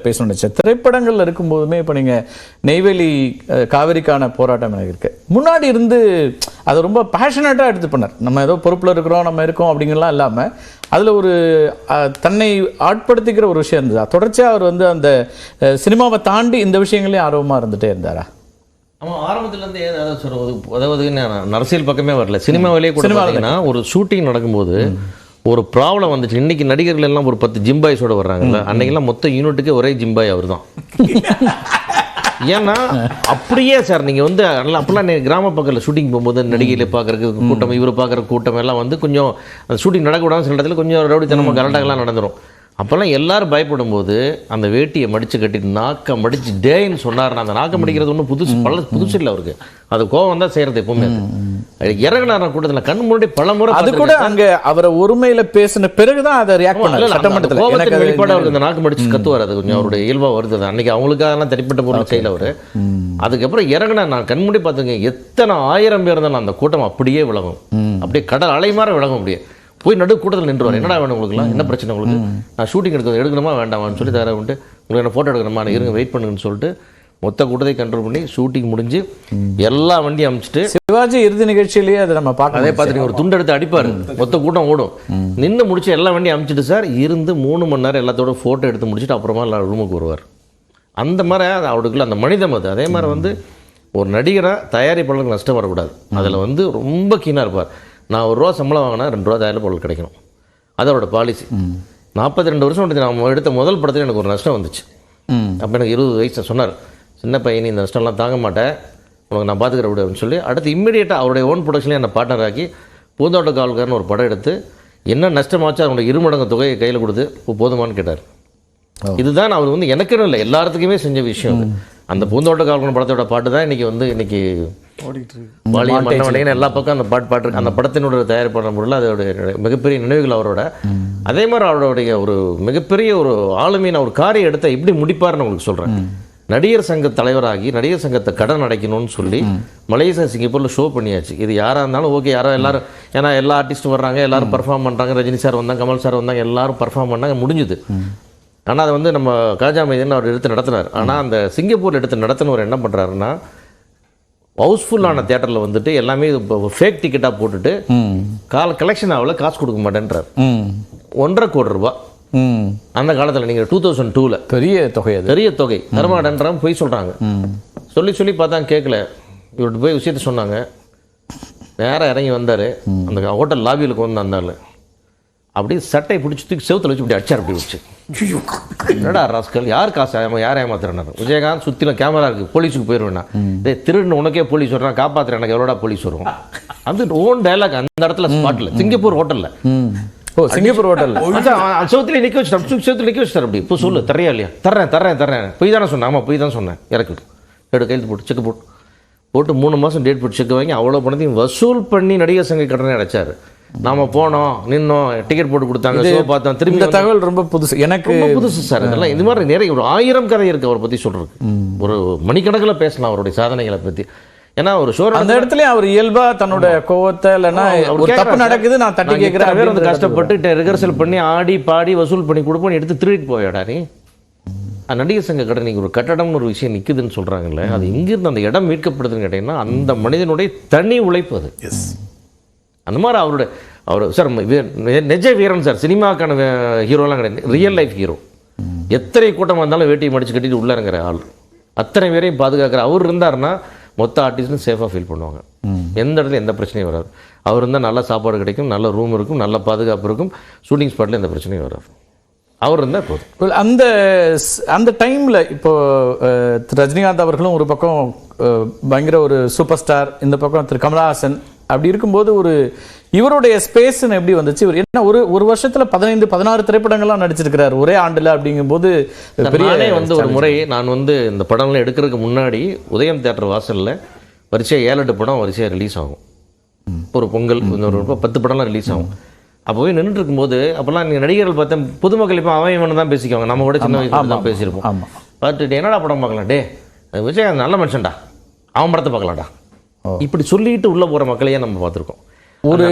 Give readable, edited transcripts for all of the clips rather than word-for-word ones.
பேசணும். திரைப்படங்கள்ல இருக்கும்போதுமே இப்போ நீங்க நெய்வேலி காவிரிக்கான போராட்டம் எனக்கு இருக்கு, முன்னாடி இருந்து அதை ரொம்ப பேஷனேட்டா எடுத்து பண்ணார். நம்ம ஏதோ பொறுப்புல இருக்கிறோம், நம்ம இருக்கோம் அப்படிங்கலாம் இல்லாம அதுல ஒரு தன்னை ஆட்படுத்திக்கிற ஒரு விஷயம் இருந்தது. தொடர்ச்சியா அவர் வந்து அந்த சினிமாவை தாண்டி இந்த விஷயங்களையும் ஆர்வமா இருந்துட்டே இருந்தாரா? ஆமாம், ஆரம்பத்துலேருந்தே அதாவது அரசியல் பக்கமே வரல, சினிமாவிலேயே கூட பார்த்தீங்கன்னா ஒரு ஷூட்டிங் நடக்கும்போது ஒரு ப்ராப்ளம் வந்துச்சு. இன்னைக்கு நடிகர்கள் எல்லாம் ஒரு 10 ஜிம்பாய்ஸோட வர்றாங்கல்ல, அன்னைக்கெல்லாம் மொத்த யூனிட்டுக்கே ஒரே ஜிம்பாய் அவர் தான். ஏன்னா அப்படியே சார் நீங்கள் வந்து அப்போல்லாம் கிராம பக்கத்தில் ஷூட்டிங் போகும்போது நடிகைகளை பார்க்குறதுக்கு கூட்டம், இவரை பார்க்குற கூட்டம் எல்லாம் வந்து கொஞ்சம் அந்த ஷூட்டிங் நடக்க விடாமல் சில இடத்துல கொஞ்சம் ரவுடித்தனமாக கரெக்டாகலாம் நடந்துடும். அப்போல்லாம் எல்லாரும் பயப்படும் போது அந்த வேட்டியை மடித்து கட்டிட்டு நாக்க மடித்து டேன்னு சொன்னார்னா, அந்த நாக்க மடிக்கிறது ஒன்றும் புதுசு இல்லை அவருக்கு. அது கோவம் தான் செய்கிறது எப்பவுமே. இறங்கினார கூட்டத்தில் கண் முன்னாடி பல முறை அது கூட அங்கே அவரை ஒருமையில பேசின பிறகுதான் அதை ரியாக்ட் பண்ணல. சட்டமன்றத்தில் வெளிப்பாடு அவருக்கு அந்த நாக்கு மடிச்சு கத்துவார், அது கொஞ்சம் அவருடைய இயல்பாக வருது. அன்னைக்கு அவங்களுக்காக தனிப்பட்ட பொருள் செய்யல அவர். அதுக்கப்புறம் இறங்கினா நான் கண் முன்னாடி பார்த்துங்க, எத்தனை 1000 பேர் இருந்தாலும் அந்த கூட்டம் அப்படியே விலகும், அப்படியே கடல் அலை மாற விலகும். அப்படியே போய் நடு கூட்டத்தில் நின்றுவார். என்னடா வேணும் உங்களுக்குலாம், என்ன பிரச்சனை உங்களுக்கு, நான் ஷூட்டிங் எடுக்கணுமா வேண்டாமான்னு சொல்லி தர விட்டு உங்களுக்கு என்ன ஃபோட்டோ எடுக்கணுமா, இருங்க வெயிட் பண்ணுங்கன்னு சொல்லிட்டு மொத்த கூட்டத்தை கண்ட்ரோல் பண்ணி ஷூட்டிங் முடிஞ்சு எல்லா வண்டியும் அனுப்பிச்சிட்டு சிவாஜி இறுதி நிகழ்ச்சியிலேயே அதை நம்ம அதே பார்த்துட்டு ஒரு துண்டு எடுத்து அடிப்பார், மொத்த கூட்டம் ஓடும். நின்று முடிச்சு எல்லா வண்டியும் அனுப்பிச்சிட்டு சார் இருந்து 3 மணி நேரம் எல்லாத்தோட ஃபோட்டோ எடுத்து முடிச்சுட்டு அப்புறமா எல்லா ரூமுக்கு வருவார். அந்த மாதிரி அவருக்குள்ள அந்த மனிதம் அது. அதே மாதிரி வந்து ஒரு நடிகராக தயாரிப்பாளருக்கு நஷ்டம் வரக்கூடாது, அதில் வந்து ரொம்ப கீனாக இருப்பார். நான் ₹1 சம்பளம் வாங்கினா ₹2 தயாரிப்பாளர் கிடைக்கணும், அதோட பாலிசி. 42 வருஷம் நான் எடுத்த முதல் படத்தில் எனக்கு ஒரு நஷ்டம் வந்துச்சு. அப்போ எனக்கு 20 வயசு. சொன்னார், சின்ன பையன் இந்த நஷ்டம்லாம் தாங்க மாட்டேன், உனக்கு நான் பார்த்துக்கிற விட அப்படின்னு சொல்லி அடுத்து இம்மிடியேட்டாக அவருடைய ஓன் ப்ரொடக்ஷன்லேயே என்னை பார்ட்னர் ஆக்கி பூந்தோட்ட காவல்காரன்னு ஒரு படம் எடுத்து என்ன நஷ்டமாச்சு அவனுடைய 2 மடங்கு தொகையை கையில் கொடுத்து போதுமானு கேட்டார். இதுதான் அவர் வந்து எனக்குன்னு இல்லை எல்லாத்துக்குமே செஞ்ச விஷயம். அந்த பூந்தோட்ட காவல்காரன் படத்தோட பாட்டு தான் இன்னைக்கு வாலிய மன்னவனைன்னு எல்லா பக்கம் அந்த பாட்டு இருக்கு. அந்த படத்தினோட தயாரிப்பாளர் முறையில் அதோடைய மிகப்பெரிய நினைவுகள் அவரோட. அதே மாதிரி அவருடைய ஒரு மிகப்பெரிய ஒரு ஆளுமையான ஒரு காரியம் எடுத்த எப்படி முடிப்பார்னு உங்களுக்கு சொல்கிறேன். நடிகர் சங்க தலைவராகி நடிகர் சங்கத்தை கடன் அடைக்கணும்னு சொல்லி மலேசியா சிங்கப்பூரில் ஷோ பண்ணியாச்சு. இது யாராக இருந்தாலும் ஓகே, யாரோ எல்லாரும், ஏன்னா எல்லா ஆர்டிஸ்ட்டும் வர்றாங்க, எல்லாரும் பர்ஃபார்ம் பண்ணுறாங்க, ரஜினி சார் வந்தாங்க, கமல் சார் வந்தாங்க, எல்லாரும் பர்ஃபார்ம் பண்ணாங்க, முடிஞ்சுது. ஆனால் அதை வந்து நம்ம காஜா மைதீன் அவர் எடுத்து நடத்தினார். ஆனால் அந்த சிங்கப்பூரில் எடுத்து நடத்தினவர் என்ன பண்ணுறாருன்னா, ஹவுஸ்ஃபுல்லான தியேட்டரில் வந்துட்டு எல்லாமே ஃபேக் டிக்கெட்டாக போட்டுட்டு கலெக்ஷன் ஆகல, காசு கொடுக்க மாட்டேன்றார். ₹1.25 கோடி அந்த காலத்தில். நீங்கள் 2002 பெரிய தொகை, பெரிய தொகை தரமாட்டேன்றாங்க, போய் சொல்கிறாங்க. சொல்லி பார்த்தா கேட்கல. இவர்கிட்ட போய் விஷயத்த சொன்னாங்க. நேராக இறங்கி வந்தார், அந்த ஹோட்டல் லாபியில் கொண்டு வந்தாள். அப்படியே சட்டையை பிடிச்சி தூக்கி செவுத்தில் வச்சு இப்படி அடிச்சார். அப்படி வச்சு என்னடா ராஸ்கல், யார் காசு யார் ஏமாத்துறேன். விஜயகாந்த் சுற்றிலும் கேமரா இருக்குது, போலீஸுக்கு போயிடுவேண்ணா. திருடுன்னு உனக்கே போலீஸ் வர்றான், காப்பாற்றுறேன், எனக்கு எவ்வளோடா போலீஸ் வருவோம். அது ஓன் டைலாக் அந்த இடத்துல ஸ்பாட்டில் சிங்கப்பூர் ஹோட்டலில். சிங்கப்பூர் ஹோட்டல் செவத்துல நிற்க வச்சுட்டார், செவத்துல நிற்க வச்சுட்டார். அப்படி இப்போ சொல்லு, தரையா இல்லையா? தர்றேன் போய் தானே சொன்னேன். ஆமாம் போய் தான் சொன்னேன். இறக்கு கையெழுத்து போட்டு செக் போட்டு 3 மாதம் டேட் போட்டு செக் வாங்கி அவ்வளோ பணத்தையும் வசூல் பண்ணி நடிகர் சங்க கடனை அடைச்சார். நாம போனோம், நின்னோம், டிக்கெட் போட்டு கொடுத்தாங்க, ஷோ பார்த்தோம், திரும்பி. இந்த தகவல் ரொம்ப புதுசு, எனக்கு புதுசு சார். இதெல்லாம் இது மாதிரி நிறைய ஒரு 1000 கதை இருக்குது அவரை பற்றி சொல்கிறதுக்கு. ஒரு மணிக்கணக்கில் பேசலாம் அவருடைய சாதனைகளை பற்றி. ஏன்னா ஒரு ஷோ அந்த இடத்துல அவர் இயல்பா தன்னோட கோவத்தை இல்லைன்னா ஒரு தப்பு நடக்குது நான் தட்டி கேட்கிறேன் பேர் வந்து கஷ்டப்பட்டு ரிஹர்சல் பண்ணி ஆடி பாடி வசூல் பண்ணி கொடுப்போம், எடுத்து திருடிட்டு போயாடா நீ. நடிகர் சங்க கடை நீங்கள் ஒரு கட்டடம்னு ஒரு விஷயம் நிற்குதுன்னு சொல்கிறாங்கல்ல, அது எங்கிருந்து அந்த இடம் மீட்கப்படுதுன்னு கேட்டிங்கன்னா அந்த மனிதனுடைய தனி உழைப்பு அது. அந்த மாதிரி அவர் சார் நிஜ வீரன் சார். சினிமாக்கான ஹீரோலாம் கிடையாது, ரியல் லைஃப் ஹீரோ. எத்தனை கூட்டம் வந்தாலும் வேட்டியை மடிச்சு கட்டிட்டு உள்ளே இருக்கிற ஆள், அத்தனை பேரையும் பாதுகாக்கிற அவர் இருந்தாருன்னா மொத்த ஆர்டிஸ்ட்டும் சேஃபாக ஃபீல் பண்ணுவாங்க. எந்த இடத்துல எந்த பிரச்சனையும் வராது. அவர் இருந்தால் நல்ல சாப்பாடு கிடைக்கும், நல்ல ரூம் இருக்கும், நல்ல பாதுகாப்பு இருக்கும், ஷூட்டிங் ஸ்பாட்டில் எந்த பிரச்சனையும் வராது. அவர் இருந்தால் போதும். அந்த டைமில் இப்போது ரஜினிகாந்த் அவர்களும் ஒரு பக்கம் பயங்கர ஒரு சூப்பர் ஸ்டார், இந்த பக்கம் திரு கமலஹாசன். அப்படி இருக்கும்போது இவருடைய ஸ்பேஸ்ன்னு எப்படி வந்துச்சு? இவர் என்ன ஒரு வருஷத்துல 15-16 திரைப்படங்கள்லாம் நடிச்சிருக்கிறார் ஒரே ஆண்டுல. அப்படிங்கும்போது பெரிய வந்து ஒரு முறை நான் வந்து இந்த படம்லாம் எடுக்கிறதுக்கு முன்னாடி உதயம் தியேட்டர் வாசலில் வரிசையாக 7-8 படம் வரிசையாக ரிலீஸ் ஆகும். ஒரு பொங்கல் ஒரு 10 படம்லாம் ரிலீஸ் ஆகும். அப்போ போய் நின்றுட்டு இருக்கும்போது அப்போல்லாம் நீங்கள் நடிகர்கள் பார்த்தேன், பொதுமக்கள் இப்போ அவன் இவனு தான் பேசிக்குவாங்க, நம்ம கூட சின்ன வயசுல தான் பேசியிருப்போம். பார்த்துட்டு என்னடா படம் பார்க்கலாம், டே விஜய் நல்ல மனுஷன்டா, அவன் படத்தை பார்க்கலாம்டா, இப்படி சொல்லிட்டு உள்ளே போகிற மக்களையே நம்ம பார்த்துருக்கோம். ஒரு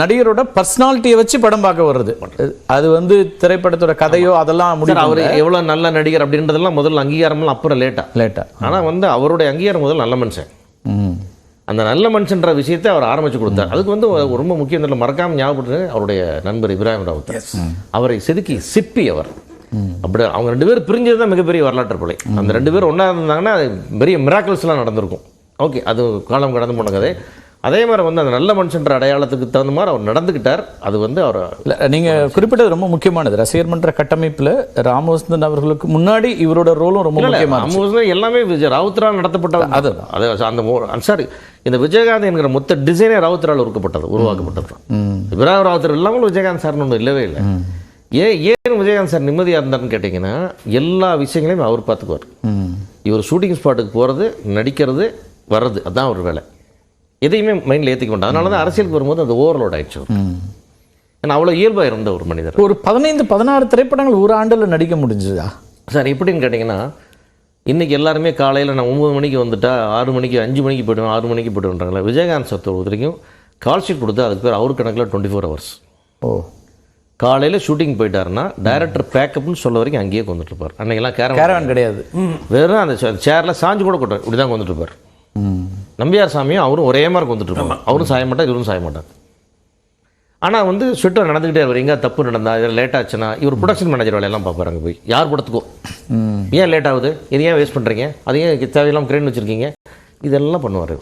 நடிகரோட பர்சனாலிட்டியை வச்சு படம் பார்க்க வர்றது, அது வந்து திரைப்படத்தோட கதையோ அதெல்லாம் சார் முடியும். அவர் எவ்வளோ நல்ல நடிகர் அப்படின்றதெல்லாம் முதல்ல அங்கீகாரம்லாம் அப்புறம் லேட்டா. ஆனால் வந்து அவருடைய அங்கீகாரம் முதல்ல நல்ல மனுஷன். அந்த நல்ல மனுஷன்ற விஷயத்தை அவர் ஆரம்பிச்சு கொடுத்தார். அதுக்கு வந்து ரொம்ப முக்கியம் தெரியல, மறக்காம ஞாபகப்படுறது அவருடைய நண்பர் இப்ராஹிம் ராவுத்தர். அவரை செதுக்கி சிப்பி அவர். அப்படி அவங்க 2 பேரும் பிரிஞ்சது தான் மிகப்பெரிய வரலாற்று பிழை. அந்த 2 பேரும் ஒன்றா இருந்தாங்கன்னா அது பெரிய மிராக்கிள்ஸ்லாம் நடந்திருக்கும். ஓகே, அது காலம் கடந்து போன கதை. அதே மாதிரி வந்து அந்த நல்ல மனுஷன்ற அடையாளத்துக்கு தகுந்த மாதிரி அவர் நடந்துக்கிட்டார். அது வந்து அவர் நீங்கள் குறிப்பிட்டது ரொம்ப முக்கியமானது. ரசிகர் மன்ற கட்டமைப்பில் ராமவசந்தன் அவர்களுக்கு முன்னாடி இவரோட ரோலும் ரொம்ப முக்கியமானது. எல்லாமே ராவுத்தரால் நடத்தப்பட்ட அது அந்த சார் இந்த விஜயகாந்த் என்கிற மொத்த டிசைனே ராவுத்தரால் உருவாக்கப்பட்டது. இப்ராஹிம் ராவுத்தர் இல்லாமல் விஜயகாந்த் சார்னு ஒன்று இல்லவே இல்லை. ஏன் விஜயகாந்த் சார் நிம்மதியாக இருந்தார்னு கேட்டிங்கன்னா எல்லா விஷயங்களையும் அவர் பார்த்துக்குவார். இவர் ஷூட்டிங் ஸ்பாட்டுக்கு போகிறது, நடிக்கிறது, வர்றது, அதுதான் அவர் வேலை. எதையுமே மைண்டில் ஏற்றிக்க மாட்டார். அதனால தான் அரசியலுக்கு வரும்போது அது ஓவர்லோட் ஆயிடுச்சு. ஏன்னா அவ்வளோ இயல்பாக இருந்த ஒரு மனிதர். ஒரு 15-16 திரைப்படங்கள் ஒரு ஆண்டில் நடிக்க முடிஞ்சதா சார்? எப்படின்னு கேட்டிங்கன்னா இன்றைக்கி எல்லாருமே காலையில் நான் 9 மணிக்கு வந்துட்டா 6 மணிக்கு 5 மணிக்கு போய்டுவேன், 6 மணிக்கு போய்டுவேன்றாங்களே. விஜயகாந்த் சார் வரைக்கும் கால் ஷீட் கொடுத்தா அதுக்கு பேர் அவர் கணக்கில் 24 ஹவர்ஸ். காலையில் ஷூட்டிங் போயிட்டாருன்னா டைரக்டர் பேக்கப்னு சொல்ல வரைக்கும் அங்கேயே கொண்டுட்டு இருப்பார். அன்றைக்கெல்லாம் கேரவான் கிடையாது, வெறும் அந்த சேரில் சாஞ்சு கூட கொண்டு இப்படி தான் கொண்டுட்டு இருப்பார். நம்பியார் சாமியும் அவரும் ஒரே மாதிரி கொண்டுட்டு இருப்பாங்க. அவரும் சாய மாட்டார், இவரும் சாய மாட்டார். ஆனால் வந்து ஸ்வெட்டர் நடந்துக்கிட்டே இருப்பார். எங்கே தப்பு நடந்தா, இதில் லேட் ஆச்சுன்னா இவர் ப்ரொடக்ஷன் மேனேஜர் வேலையெல்லாம் பார்ப்பாரு. அங்கே போய் யார் படத்துக்கோ ஏன் லேட் ஆகுது, இது ஏன் வேஸ்ட் பண்ணுறீங்க, அது ஏன் தேவையில்லாமல் கிரேன் வச்சுருக்கீங்க, இதெல்லாம் பண்ணுவார்.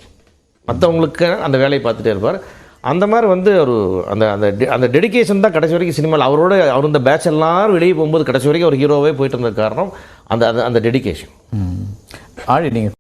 மற்றவங்களுக்கு அந்த வேலையை பார்த்துட்டே இருப்பார். அந்த மாதிரி வந்து ஒரு அந்த டெடிகேஷன் தான் கடைசி வரைக்கும் சினிமாவில் அவர் இந்த பேட்ச் எல்லாரும் வெளியே போகும்போது கடைசி வரைக்கும் ஒரு ஹீரோவே போயிட்டு இருந்த காரணம் அந்த டெடிகேஷன். ஆழி நீங்கள்